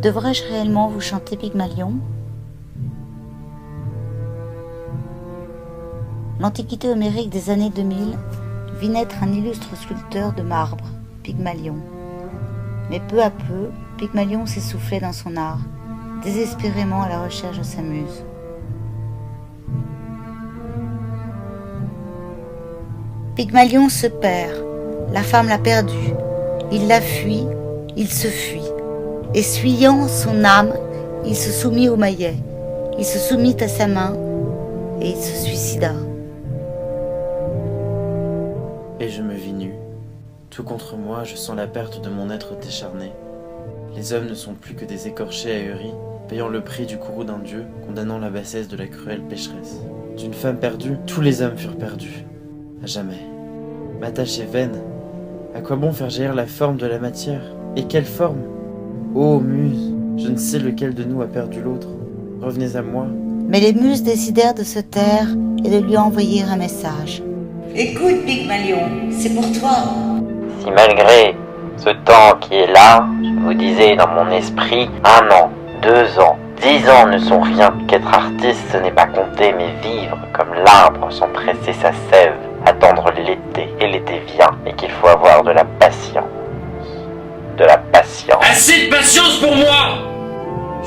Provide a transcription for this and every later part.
Devrais-je réellement vous chanter Pygmalion ? L'Antiquité homérique des années 2000 vit naître un illustre sculpteur de marbre, Pygmalion. Mais peu à peu, Pygmalion s'essoufflait dans son art, désespérément à la recherche de sa muse. Pygmalion se perd, la femme l'a perdu, il la fuit, il se fuit. Essuyant son âme, il se soumit au maillet, il se soumit à sa main et il se suicida. Et je me vis nu. Tout contre moi, je sens la perte de mon être décharné. Les hommes ne sont plus que des écorchés ahuris, payant le prix du courroux d'un dieu, condamnant la bassesse de la cruelle pécheresse. D'une femme perdue, tous les hommes furent perdus. À jamais. Ma tâche est vaine. À quoi bon faire jaillir la forme de la matière ? Et quelle forme ? Ô muse, je ne sais lequel de nous a perdu l'autre. Revenez à moi. Mais les muses décidèrent de se taire et de lui envoyer un message. Écoute, Pygmalion, c'est pour toi. Si malgré ce temps qui est là, je vous disais dans mon esprit, 1 an, 2 ans, 10 ans ne sont rien. Qu'être artiste, ce n'est pas compter, mais vivre comme l'arbre sans presser sa sève, attendre l'été, et l'été vient, et qu'il faut avoir de la patience. De la patience. Assez de patience pour moi!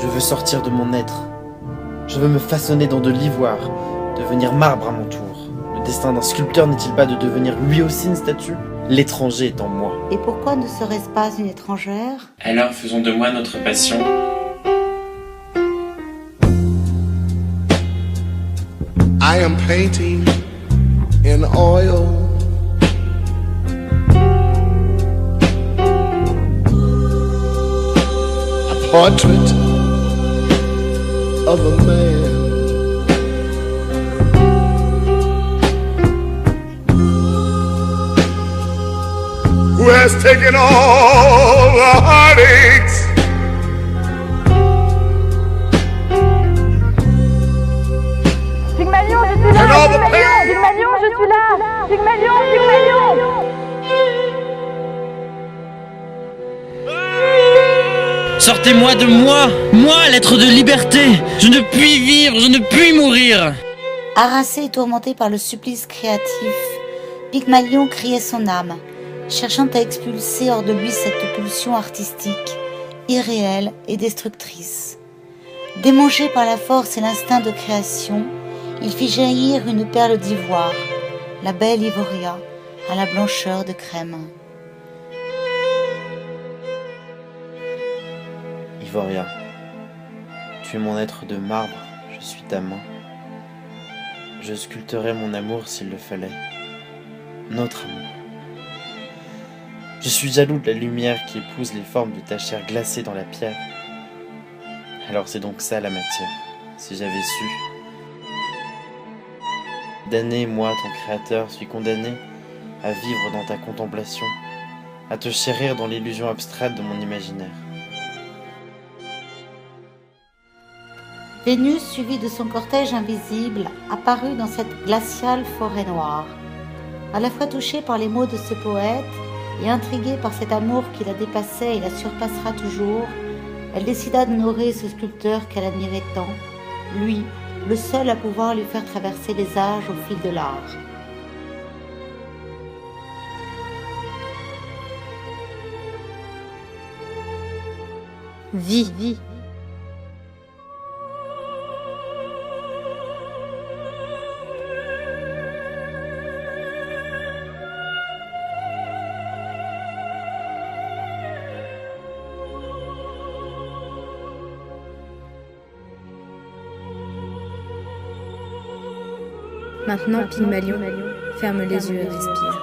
Je veux sortir de mon être. Je veux me façonner dans de l'ivoire, devenir marbre à mon tour. Le destin d'un sculpteur n'est-il pas de devenir lui aussi une statue ? L'étranger est en moi. Et pourquoi ne serait-ce pas une étrangère ? Alors faisons de moi notre passion. I am painting in oil. A portrait of a man. Who has taken all the heartaches Pygmalion, je suis là! and all the pain. Pygmalion, je suis là! Pygmalion, Pygmalion! Sortez-moi de moi, l'être de liberté. Je ne puis vivre, je ne puis mourir. Harassé et tourmenté par le supplice créatif, Pygmalion criait son âme, cherchant à expulser hors de lui cette pulsion artistique, irréelle et destructrice. Démangé par la force et l'instinct de création, il fit jaillir une perle d'ivoire, la belle Ivoria, à la blancheur de crème. Ivoria, tu es mon être de marbre, je suis ta main. Je sculpterai mon amour s'il le fallait. Notre amour. Je suis jaloux de la lumière qui épouse les formes de ta chair glacée dans la pierre. Alors c'est donc ça la matière, si j'avais su. Damné, moi, ton créateur, suis condamné à vivre dans ta contemplation, à te chérir dans l'illusion abstraite de mon imaginaire. Vénus, suivie de son cortège invisible, apparut dans cette glaciale forêt noire. À la fois touchée par les mots de ce poète et intriguée par cet amour qui la dépassait et la surpassera toujours, elle décida d'honorer ce sculpteur qu'elle admirait tant, lui, le seul à pouvoir lui faire traverser les âges au fil de l'art. Vie. Maintenant, Pygmalion, ferme les yeux et respire.